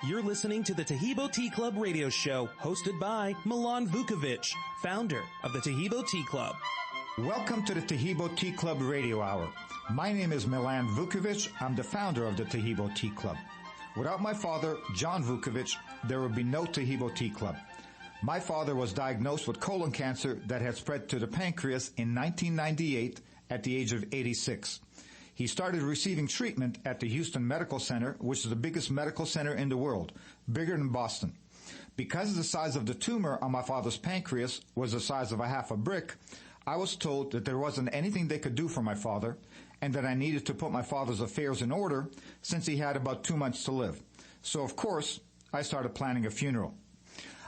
You're listening to the Taheebo Tea Club radio show, hosted by Milan Vukovic, founder of the Taheebo Tea Club. Welcome to the Taheebo Tea Club radio hour. My name is Milan Vukovic. I'm the founder of the Taheebo Tea Club. Without my father, John Vukovic, there would be no Taheebo Tea Club. My father was diagnosed with colon cancer that had spread to the pancreas in 1998 at the age of 86. He started receiving treatment at the Houston Medical Center, which is the biggest medical center in the world, bigger than Boston. Because the size of the tumor on my father's pancreas was the size of a half a brick, I was told that there wasn't anything they could do for my father and that I needed to put my father's affairs in order since he had about 2 months to live. So, of course, I started planning a funeral.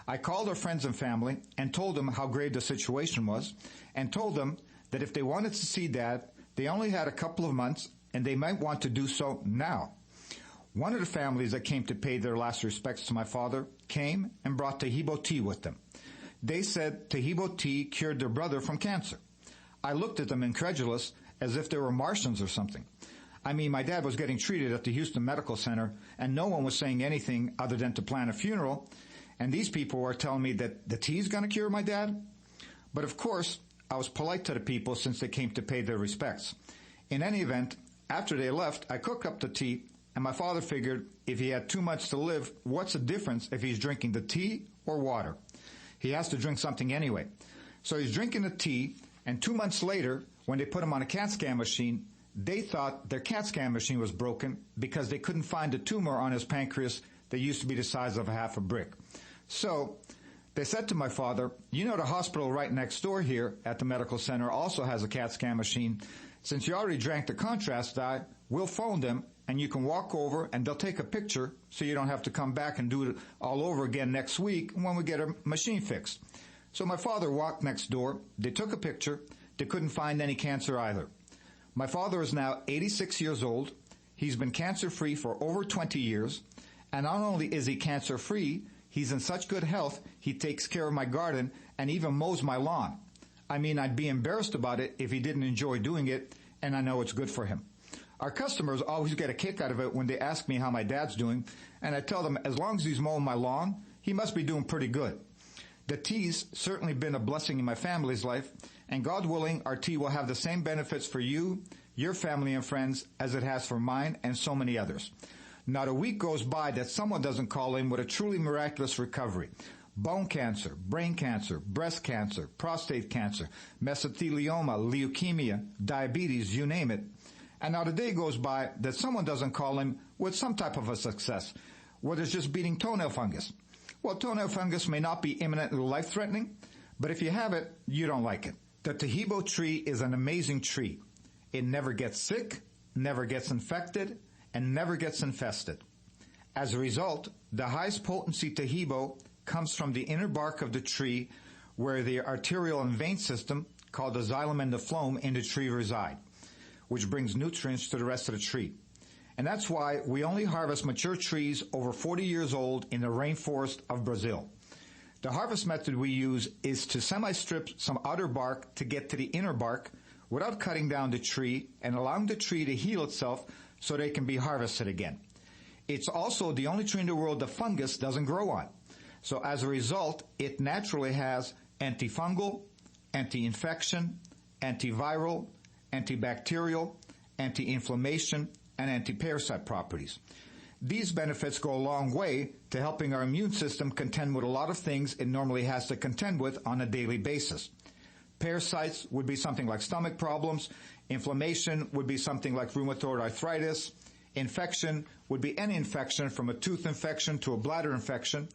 I called our friends and family and told them how grave the situation was and told them that if they wanted to see Dad, they only had a couple of months, and they might want to do so now. One of the families that came to pay their last respects to my father came and brought Taheebo tea with them. They said Taheebo tea cured their brother from cancer. I looked at them incredulous, as if they were Martians or something. I mean, my dad was getting treated at the Houston Medical Center, and no one was saying anything other than to plan a funeral, and these people were telling me that the tea's going to cure my dad? But of course, I was polite to the people since they came to pay their respects. In any event, after they left, I cooked up the tea, and my father figured if he had 2 months to live, what's the difference if he's drinking the tea or water? He has to drink something anyway. So he's drinking the tea, and 2 months later, when they put him on a CAT scan machine, they thought their CAT scan machine was broken because they couldn't find a tumor on his pancreas that used to be the size of a half a brick. So they said to my father, you know, the hospital right next door here at the medical center also has a CAT scan machine. Since you already drank the contrast dye, we'll phone them and you can walk over and they'll take a picture so you don't have to come back and do it all over again next week when we get a machine fixed. So my father walked next door. They took a picture. They couldn't find any cancer either. My father is now 86 years old. He's been cancer-free for over 20 years. And not only is he cancer-free, he's in such good health, he takes care of my garden and even mows my lawn. I mean, I'd be embarrassed about it if he didn't enjoy doing it, and I know it's good for him. Our customers always get a kick out of it when they ask me how my dad's doing, and I tell them as long as he's mowing my lawn, he must be doing pretty good. The tea's certainly been a blessing in my family's life, and God willing, our tea will have the same benefits for you, your family and friends, as it has for mine and so many others. Not a week goes by that someone doesn't call in with a truly miraculous recovery. Bone cancer, brain cancer, breast cancer, prostate cancer, mesothelioma, leukemia, diabetes, you name it. And not a day goes by that someone doesn't call in with some type of a success, whether it's just beating toenail fungus. Well, toenail fungus may not be imminently life-threatening, but if you have it, you don't like it. The Taheebo tree is an amazing tree. It never gets sick, never gets infected, and never gets infested. As a result, the highest potency Taheebo comes from the inner bark of the tree where the arterial and vein system, called the xylem and the phloem, in the tree reside, which brings nutrients to the rest of the tree. And that's why we only harvest mature trees over 40 years old in the rainforest of Brazil. The harvest method we use is to semi-strip some outer bark to get to the inner bark without cutting down the tree and allowing the tree to heal itself so they can be harvested again. It's also the only tree in the world the fungus doesn't grow on. So as a result, it naturally has antifungal, anti-infection, antiviral, antibacterial, anti-inflammation, and anti-parasite properties. These benefits go a long way to helping our immune system contend with a lot of things it normally has to contend with on a daily basis. Parasites would be something like stomach problems. Inflammation would be something like rheumatoid arthritis. Infection would be any infection from a tooth infection to a bladder infection.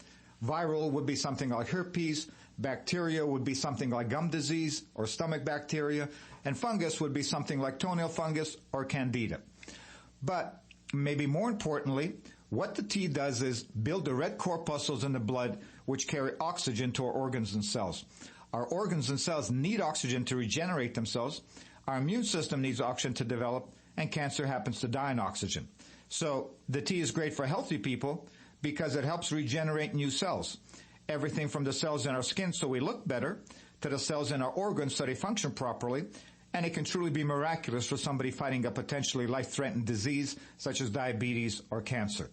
Viral would be something like herpes. Bacteria would be something like gum disease or stomach bacteria. And fungus would be something like toenail fungus or candida. But maybe more importantly, what the tea does is build the red corpuscles in the blood which carry oxygen to our organs and cells. Our organs and cells need oxygen to regenerate themselves. Our immune system needs oxygen to develop, and cancer happens to die in oxygen. So the tea is great for healthy people because it helps regenerate new cells. Everything from the cells in our skin so we look better to the cells in our organs so they function properly. And it can truly be miraculous for somebody fighting a potentially life-threatening disease such as diabetes or cancer.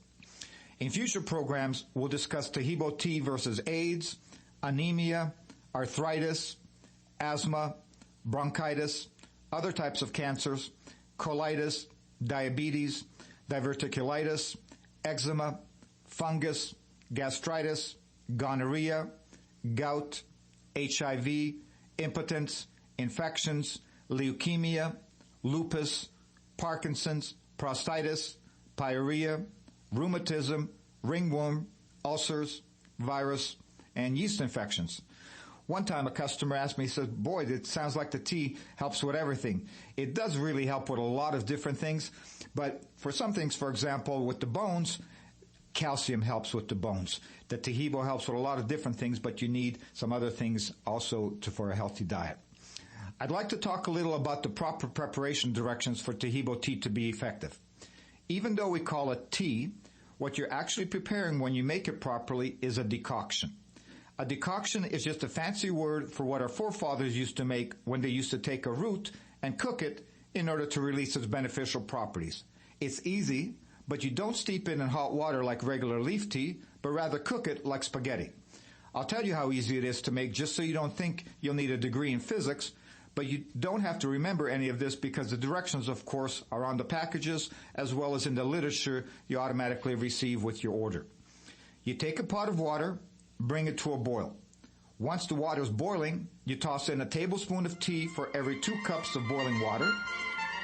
In future programs, we'll discuss Taheebo tea versus AIDS, anemia, arthritis, asthma, bronchitis, other types of cancers, colitis, diabetes, diverticulitis, eczema, fungus, gastritis, gonorrhea, gout, HIV, impotence, infections, leukemia, lupus, Parkinson's, prostatitis, pyorrhea, rheumatism, ringworm, ulcers, virus, and yeast infections. One time a customer asked me, he said, boy, it sounds like the tea helps with everything. It does really help with a lot of different things, but for some things, for example, with the bones, calcium helps with the bones. The Taheebo helps with a lot of different things, but you need some other things also for a healthy diet. I'd like to talk a little about the proper preparation directions for Taheebo tea to be effective. Even though we call it tea, what you're actually preparing when you make it properly is a decoction. A decoction is just a fancy word for what our forefathers used to make when they used to take a root and cook it in order to release its beneficial properties. It's easy, but you don't steep it in hot water like regular leaf tea, but rather cook it like spaghetti. I'll tell you how easy it is to make just so you don't think you'll need a degree in physics, but you don't have to remember any of this because the directions, of course, are on the packages as well as in the literature you automatically receive with your order. You take a pot of water, bring it to a boil. Once the water is boiling, you toss in a tablespoon of tea for every 2 cups of boiling water.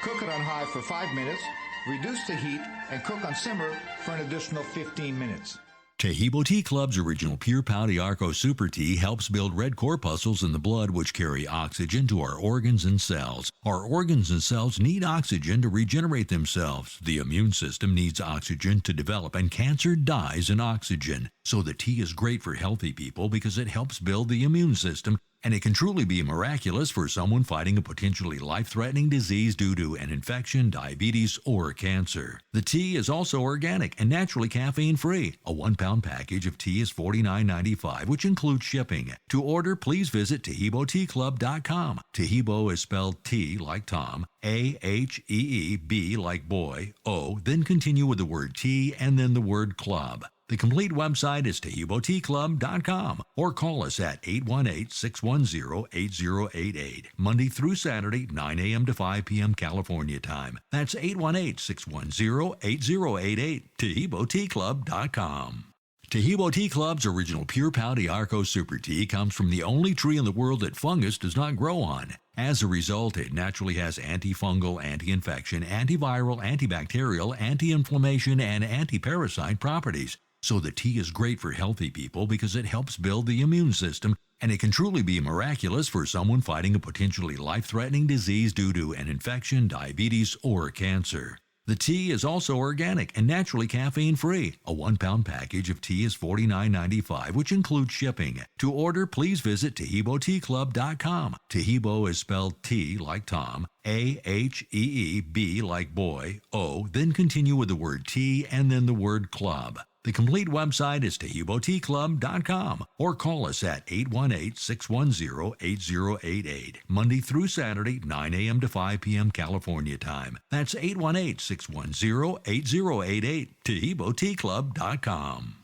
Cook it on high for 5 minutes, reduce the heat, and cook on simmer for an additional 15 minutes. Taheebo Tea Club's original pure Pau D'Arco Super Tea helps build red corpuscles in the blood which carry oxygen to our organs and cells. Our organs and cells need oxygen to regenerate themselves. The immune system needs oxygen to develop, and cancer dies in oxygen. So the tea is great for healthy people because it helps build the immune system, and it can truly be miraculous for someone fighting a potentially life-threatening disease due to an infection, diabetes, or cancer. The tea is also organic and naturally caffeine-free. A 1-pound package of tea is $49.95, which includes shipping. To order, please visit TaheeboTeaClub.com. Taheebo is spelled T like Tom, A-H-E-E-B like boy, O, then continue with the word tea and then the word club. The complete website is TaheeboTeaClub.com, or call us at 818-610-8088, Monday through Saturday, 9 a.m. to 5 p.m. California time. That's 818-610-8088, TaheeboTeaClub.com. Taheebo Tea Club's original pure Pau D'Arco Super Tea comes from the only tree in the world that fungus does not grow on. As a result, it naturally has antifungal, anti-infection, antiviral, antibacterial, anti-inflammation, and anti-parasite properties. So the tea is great for healthy people because it helps build the immune system, and it can truly be miraculous for someone fighting a potentially life-threatening disease due to an infection, diabetes, or cancer. The tea is also organic and naturally caffeine-free. A 1-pound package of tea is $49.95, which includes shipping. To order, please visit TaheeboTeaClub.com. Taheebo is spelled T like Tom, A-H-E-E-B like boy, O, then continue with the word tea and then the word club. The complete website is TaheeboTeaClub.com, or call us at 818-610-8088, Monday through Saturday, 9 a.m. to 5 p.m. California time. That's 818-610-8088, TaheeboTeaClub.com.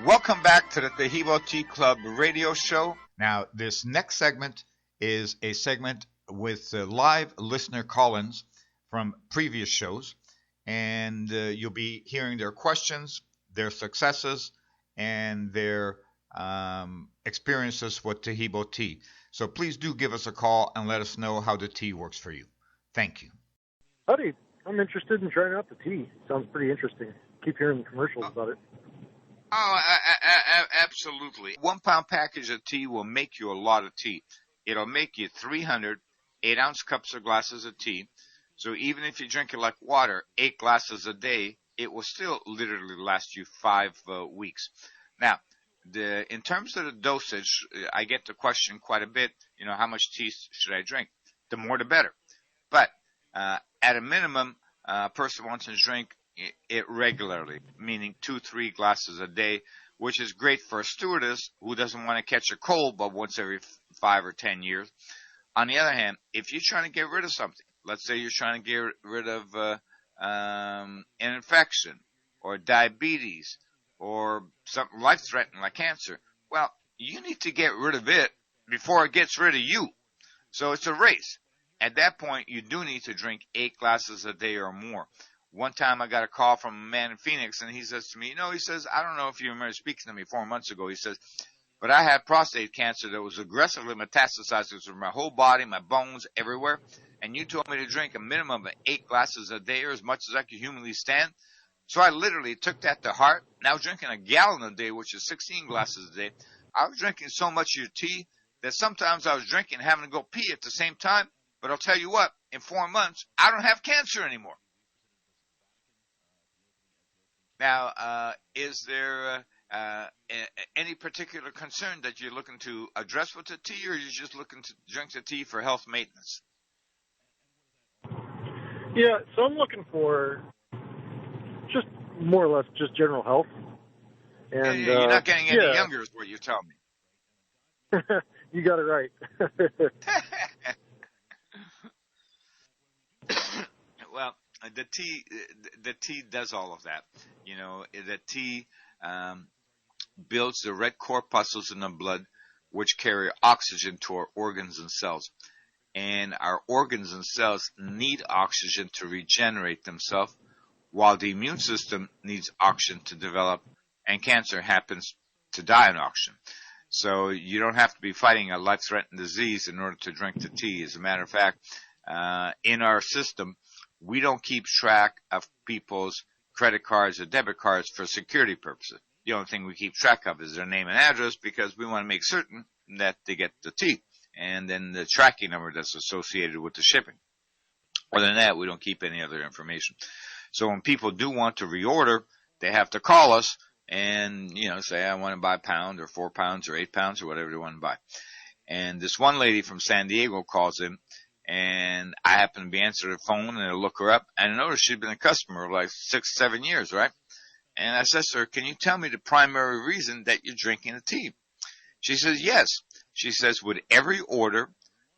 Welcome back to the Taheebo Tea Club radio show. Now, this next segment is a segment with live listener call-ins from previous shows, and you'll be hearing their questions, their successes, and their experiences with Taheebo tea. So please do give us a call and let us know how the tea works for you. Thank you. Howdy, I'm interested in trying out the tea. Sounds pretty interesting. Keep hearing commercials about it. Oh, absolutely. 1-pound package of tea will make you a lot of tea. It'll make you 300 8-ounce cups or glasses of tea. So even if you drink it like water, 8 glasses a day, it will still literally last you 5 weeks. Now, in terms of the dosage, I get the question quite a bit, how much tea should I drink? The more the better. But at a minimum, a person wants to drink it regularly, meaning 2-3 glasses a day, which is great for a stewardess who doesn't want to catch a cold but once every 5 or 10 years. On the other hand, if you're trying to get rid of something, let's say you're trying to get rid of an infection or diabetes or something life-threatening like cancer, well, you need to get rid of it before it gets rid of you. So it's a race. At that point, you do need to drink 8 glasses a day or more. One time I got a call from a man in Phoenix, and he says to me, he says, I don't know if you remember speaking to me 4 months ago. He says, but I had prostate cancer that was aggressively metastasizing through my whole body, my bones, everywhere. And you told me to drink a minimum of 8 glasses a day or as much as I could humanly stand. So I literally took that to heart. Now drinking a gallon a day, which is 16 glasses a day. I was drinking so much of your tea that sometimes I was drinking and having to go pee at the same time. But I'll tell you what, in 4 months, I don't have cancer anymore. Now, is there any particular concern that you're looking to address with the tea, or you're just looking to drink the tea for health maintenance? Yeah, so I'm looking for just more or less just general health. And you're not getting any younger is what you tell me. You got it right. Well, the tea does all of that. The tea builds the red corpuscles in the blood, which carry oxygen to our organs and cells. And our organs and cells need oxygen to regenerate themselves, while the immune system needs oxygen to develop, and cancer happens to die on oxygen. So you don't have to be fighting a life-threatening disease in order to drink the tea. As a matter of fact, in our system, we don't keep track of people's credit cards or debit cards for security purposes. The only thing we keep track of is their name and address, because we want to make certain that they get the tea, and then the tracking number that's associated with the shipping. Other than that, we don't keep any other information. So when people do want to reorder, they have to call us and, say, I want to buy a pound or 4 pounds or 8 pounds or whatever they want to buy. And this one lady from San Diego calls in, and I happen to be answering the phone, and I look her up, and I noticed she'd been a customer of like 6-7 years, right? And I said to her, can you tell me the primary reason that you're drinking the tea? She says, yes. She says, with every order,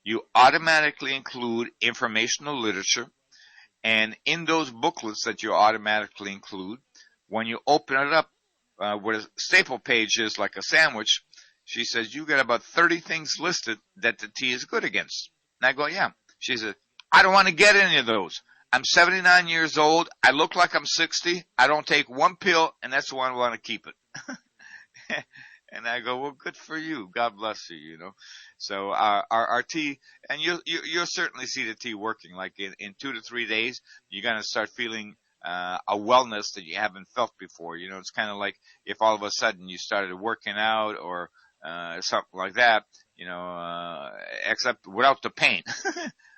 you automatically include informational literature, and in those booklets that you automatically include, when you open it up, where a staple page is like a sandwich, she says, you got about 30 things listed that the tea is good against. And I go, yeah. She said, I don't want to get any of those. I'm 79 years old. I look like I'm 60. I don't take one pill, and that's why I want to keep it. And I go, well, good for you. God bless you, So our tea, and you'll certainly see the tea working. Like in 2 to 3 days, you're going to start feeling a wellness that you haven't felt before. It's kind of like if all of a sudden you started working out or something like that, except without the pain.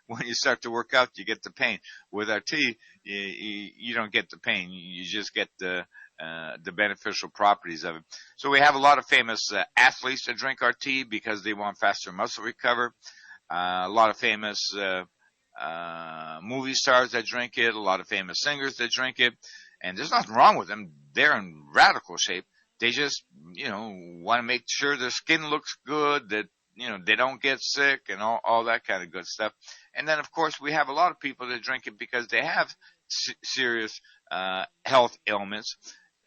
When you start to work out, you get the pain. With our tea, you don't get the pain. You just get the beneficial properties of it. So we have a lot of famous athletes that drink our tea because they want faster muscle recovery. A lot of famous movie stars that drink it. A lot of famous singers that drink it. And there's nothing wrong with them. They're in radical shape. They just, want to make sure their skin looks good, that, they don't get sick and all that kind of good stuff. And then, of course, we have a lot of people that drink it because they have serious health ailments.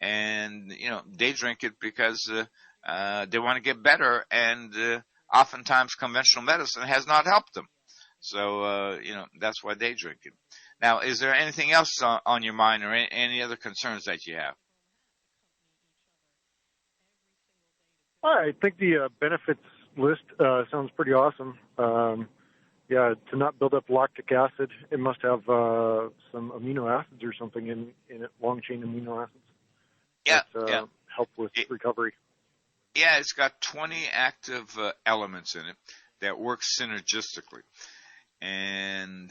And, they drink it because they want to get better. And oftentimes conventional medicine has not helped them. So, that's why they drink it. Now, is there anything else on your mind or any other concerns that you have? I think the benefits list sounds pretty awesome. To not build up lactic acid, it must have some amino acids or something in it, long-chain amino acids. Yeah. Help with recovery. Yeah, it's got 20 active elements in it that work synergistically. And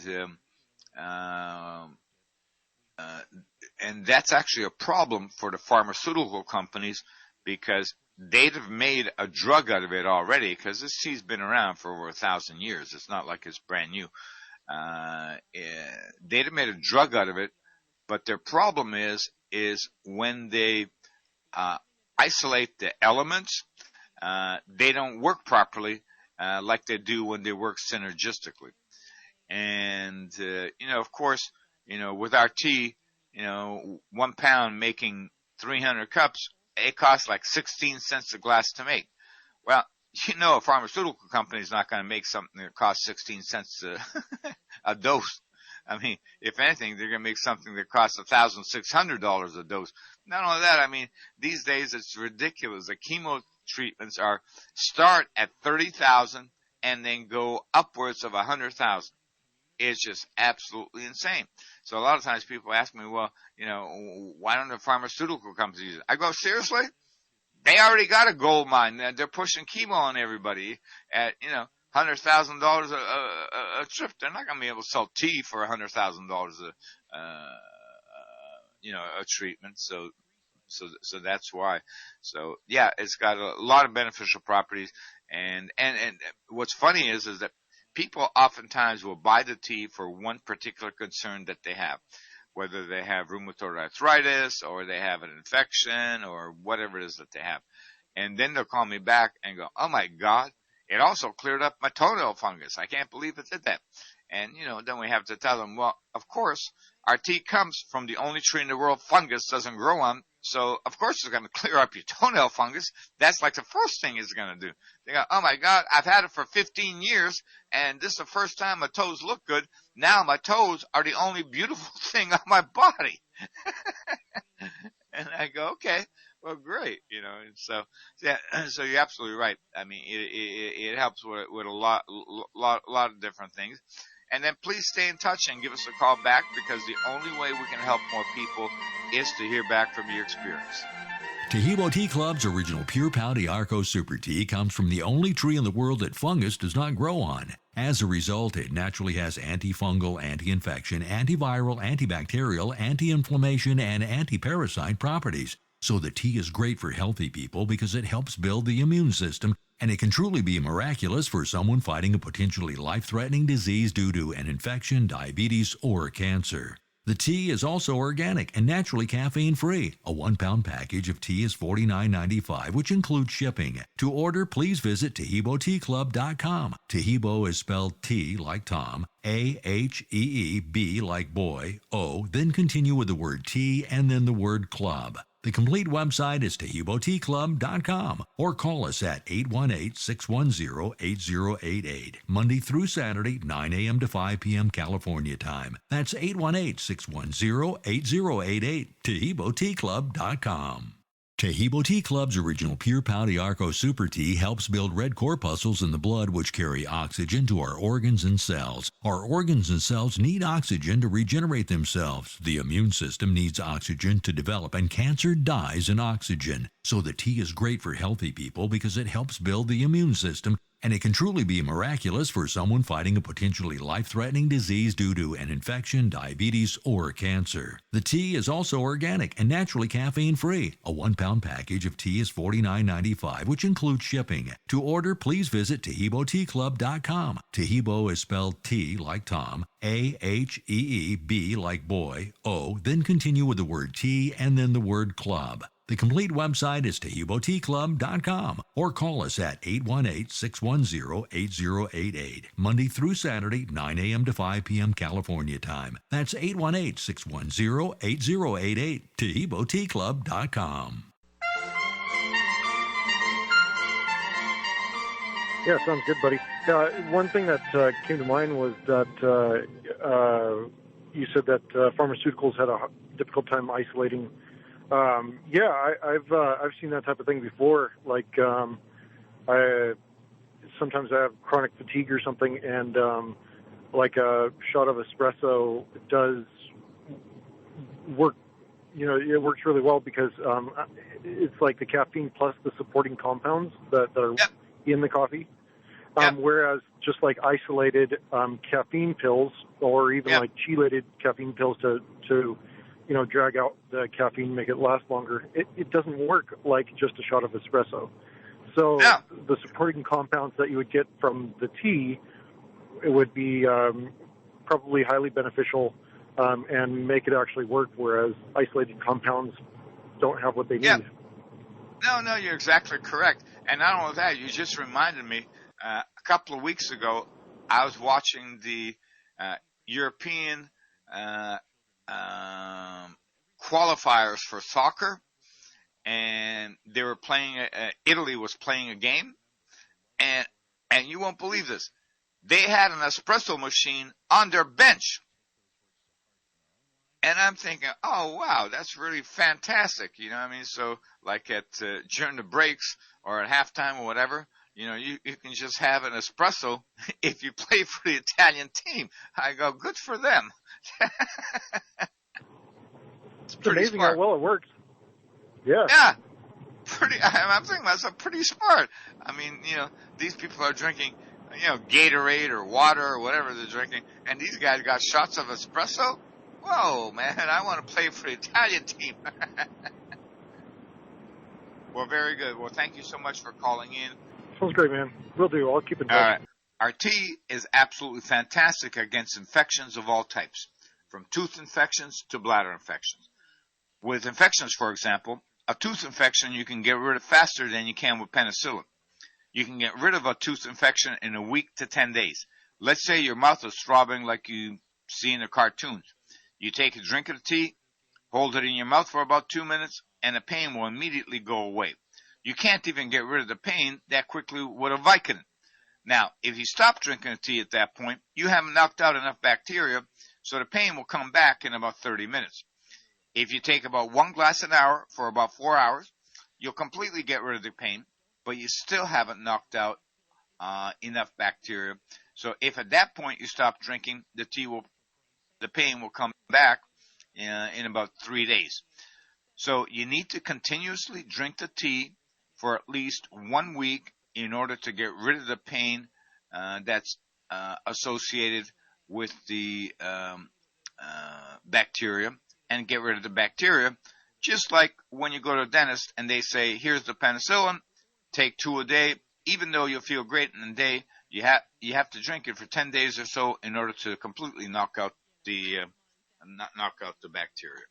that's actually a problem for the pharmaceutical companies, because they'd have made a drug out of it already, because this tea's been around for over 1,000 years. It's not like it's brand new. They'd have made a drug out of it, but their problem is when they isolate the elements, they don't work properly like they do when they work synergistically. And, of course, with our tea, 1 pound making 300 cups, it costs like 16 cents a glass to make. Well, a pharmaceutical company is not going to make something that costs 16 cents a dose. I mean, if anything, they're going to make something that costs $1,600 a dose. Not only that, these days it's ridiculous. The chemo treatments start at 30,000 and then go upwards of 100,000. It's just absolutely insane. So a lot of times people ask me, well, why don't the pharmaceutical companies use it? I go, seriously? They already got a gold mine. They're pushing chemo on everybody at, $100,000 a trip. They're not going to be able to sell tea for $100,000 a treatment. So that's why. So yeah, it's got a lot of beneficial properties. And what's funny is that people oftentimes will buy the tea for one particular concern that they have, whether they have rheumatoid arthritis or they have an infection or whatever it is that they have. And then they'll call me back and go, oh my God, it also cleared up my toenail fungus. I can't believe it did that. And, then we have to tell them, well, of course, our tea comes from the only tree in the world fungus doesn't grow on. So, of course, it's going to clear up your toenail fungus. That's like the first thing it's going to do. They go, oh, my God, I've had it for 15 years, and this is the first time my toes look good. Now my toes are the only beautiful thing on my body. And I go, okay, well, great, And so, yeah, so you're absolutely right. It helps with a lot of different things. And then please stay in touch and give us a call back, because the only way we can help more people is to hear back from your experience. Taheebo Tea Club's original pure Pau D'Arco Super Tea comes from the only tree in the world that fungus does not grow on. As a result, it naturally has antifungal, anti-infection, antiviral, antibacterial, anti-inflammation, and anti-parasite properties. So the tea is great for healthy people because it helps build the immune system, and it can truly be miraculous for someone fighting a potentially life-threatening disease due to an infection, diabetes, or cancer. The tea is also organic and naturally caffeine-free. A 1-pound package of tea is $49.95, which includes shipping. To order, please visit TaheeboTeaClub.com. Taheebo is spelled T like Tom, A-H-E-E-B like boy, O, then continue with the word tea and then the word club. The complete website is TaheeboTeaClub.com, or call us at 818-610-8088, Monday through Saturday, 9 a.m. to 5 p.m. California time. That's 818-610-8088, TaheeboTeaClub.com. Taheebo Tea Club's original pure Pau D'Arco Super Tea helps build red corpuscles in the blood which carry oxygen to our organs and cells. Our organs and cells need oxygen to regenerate themselves. The immune system needs oxygen to develop, and cancer dies in oxygen. So the tea is great for healthy people because it helps build the immune system, and it can truly be miraculous for someone fighting a potentially life-threatening disease due to an infection, diabetes, or cancer. The tea is also organic and naturally caffeine-free. A 1-pound package of tea is $49.95, which includes shipping. To order, please visit TaheeboTeaClub.com. Taheebo is spelled T like Tom, A-H-E-E-B like boy, O, then continue with the word tea and then the word club. The complete website is TaheeboTeaClub.com, or call us at 818-610-8088, Monday through Saturday, 9 a.m. to 5 p.m. California time. That's 818-610-8088, TaheeboTeaClub.com. Yeah, sounds good, buddy. One thing that came to mind was that you said that pharmaceuticals had a difficult time isolating. I've seen that type of thing before. Like, sometimes I have chronic fatigue or something, and like a shot of espresso does work. It works really well because it's like the caffeine plus the supporting compounds that are in the coffee. Whereas just like isolated caffeine pills, or even like chelated caffeine pills to drag out the caffeine, make it last longer, it doesn't work like just a shot of espresso. So the supporting compounds that you would get from the tea, it would be probably highly beneficial and make it actually work, whereas isolated compounds don't have what they need. No, you're exactly correct. And not only that, you just reminded me. A couple of weeks ago, I was watching the European uh, qualifiers for soccer, and they were playing. Italy was playing a game, and you won't believe this. They had an espresso machine on their bench. And I'm thinking, oh wow, that's really fantastic. You know what I mean? So like at during the breaks or at halftime or whatever, you can just have an espresso if you play for the Italian team. I go, good for them. It's pretty amazing smart. how well it works. Yeah. Yeah, I'm thinking myself, pretty smart. I mean, these people are drinking, Gatorade or water or whatever they're drinking, and these guys got shots of espresso. Whoa, man, I want to play for the Italian team. Well, very good. Well, thank you so much for calling in. Sounds great, man. Will do. I'll keep in touch. All right. Our tea is absolutely fantastic against infections of all types, from tooth infections to bladder infections. With infections, for example, a tooth infection you can get rid of faster than you can with penicillin. You can get rid of a tooth infection in a week to 10 days. Let's say your mouth is throbbing like you see in the cartoons. You take a drink of the tea, hold it in your mouth for about 2 minutes, and the pain will immediately go away. You can't even get rid of the pain that quickly with a Vicodin. Now, if you stop drinking the tea at that point, you haven't knocked out enough bacteria, so the pain will come back in about 30 minutes. If you take about 1 glass an hour for about 4 hours, you'll completely get rid of the pain, but you still haven't knocked out enough bacteria. So if at that point you stop drinking, the pain will come back in about 3 days. So you need to continuously drink the tea for at least 1 week in order to get rid of the pain that's associated with the bacteria and get rid of the bacteria. Just like when you go to a dentist and they say, here's the penicillin, take 2 a day. Even though you'll feel great in a day, you have to drink it for 10 days or so in order to completely knock out the bacteria.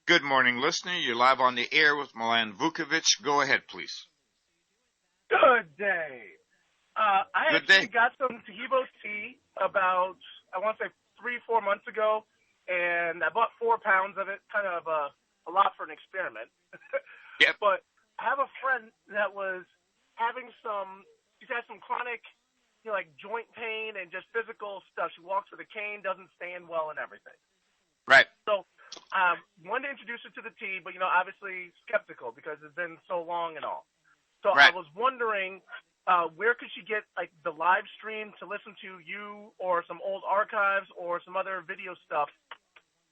Good morning, listener. You're live on the air with Milan Vukovic. Go ahead, please. Good day. I got some Taheebo tea about, I want to say 3-4 months ago, and I bought 4 pounds of it, kind of a lot for an experiment. Yep. But I have a friend that was having she's had some chronic, like joint pain and just physical stuff. She walks with a cane, doesn't stand well and everything. Right. So wanted to introduce her to the tea, but, obviously skeptical because it's been so long and all. So right. I was wondering, where could she get, like, the live stream to listen to you or some old archives or some other video stuff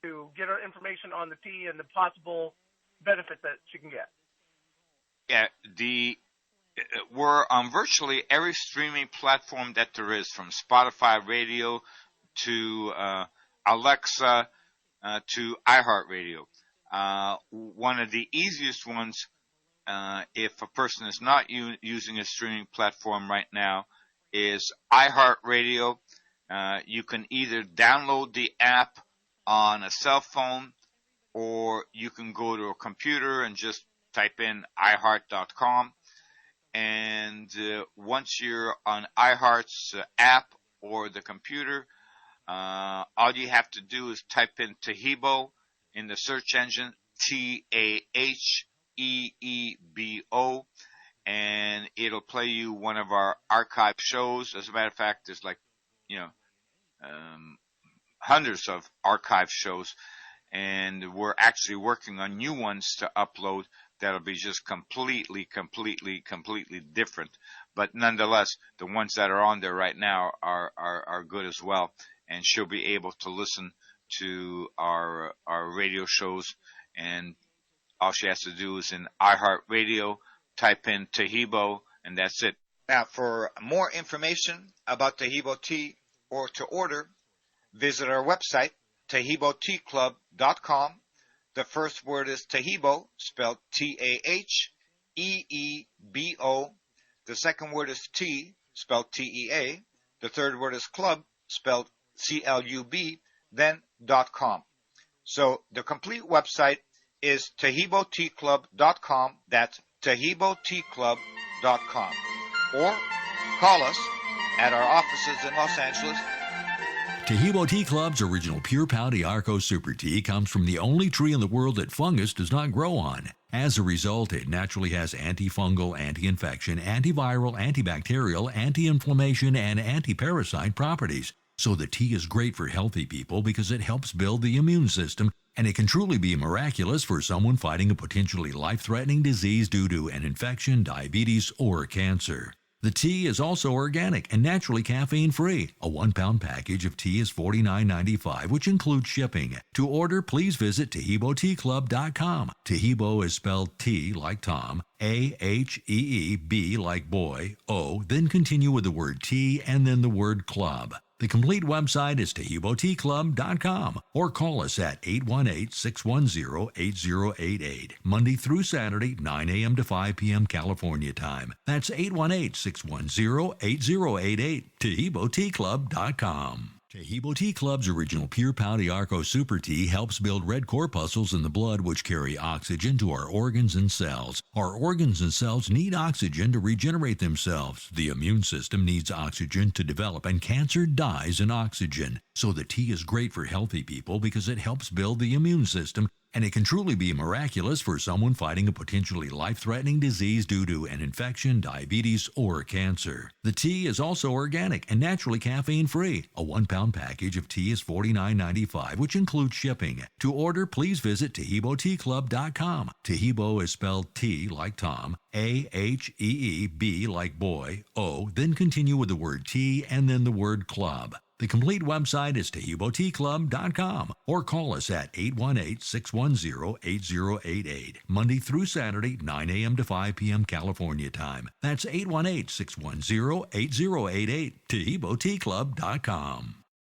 to get her information on the tea and the possible benefits that she can get? Yeah, we're on virtually every streaming platform that there is, from Spotify Radio to Alexa to iHeartRadio. One of the easiest ones, if a person is not using a streaming platform right now, is iHeartRadio. You can either download the app on a cell phone, or you can go to a computer and just type in iHeart.com. And once you're on iHeart's app or the computer, all you have to do is type in Taheebo in the search engine, Taheebo, and it'll play you one of our archive shows. As a matter of fact, there's hundreds of archive shows, and we're actually working on new ones to upload that'll be just completely different. But nonetheless, the ones that are on there right now are good as well, and she'll be able to listen to our radio shows, and all she has to do is in iHeartRadio type in Taheebo, and that's it. Now, for more information about Taheebo Tea or to order, visit our website, TaheeboTeaClub.com. The first word is Taheebo, spelled T-A-H-E-E-B-O. The second word is tea, spelled T-E-A. The third word is club, spelled C-L-U-B, then .com. So the complete website is TaheeboTeaClub.com. That's TaheeboTeaClub.com. Or call us at our offices in Los Angeles. Taheebo Tea Club's original pure Pau D'Arco Super Tea comes from the only tree in the world that fungus does not grow on. As a result, it naturally has antifungal, anti-infection, antiviral, antibacterial, anti-inflammation, and anti-parasite properties. So the tea is great for healthy people because it helps build the immune system, and it can truly be miraculous for someone fighting a potentially life-threatening disease due to an infection, diabetes, or cancer. The tea is also organic and naturally caffeine-free. A 1-pound package of tea is $49.95, which includes shipping. To order, please visit TaheeboTeaClub.com. Taheebo is spelled T like Tom, A-H-E-E-B like boy, O, then continue with the word tea and then the word club. The complete website is TaheeboTeaClub.com or call us at 818-610-8088, Monday through Saturday, 9 a.m. to 5 p.m. California time. That's 818-610-8088, TaheeboTeaClub.com. Taheebo Tea Club's original pure Pau D'Arco Super Tea helps build red corpuscles in the blood which carry oxygen to our organs and cells. Our organs and cells need oxygen to regenerate themselves. The immune system needs oxygen to develop, and cancer dies in oxygen. So the tea is great for healthy people because it helps build the immune system, and it can truly be miraculous for someone fighting a potentially life-threatening disease due to an infection, diabetes, or cancer. The tea is also organic and naturally caffeine-free. A 1-pound package of tea is $49.95, which includes shipping. To order, please visit TaheeboTeaClub.com. Taheebo is spelled T like Tom, A-H-E-E-B like boy, O, then continue with the word tea and then the word club. The complete website is TaheeboTeaClub.com or call us at 818-610-8088, Monday through Saturday, 9 a.m. to 5 p.m. California time. That's 818-610-8088, TaheeboTeaClub.com.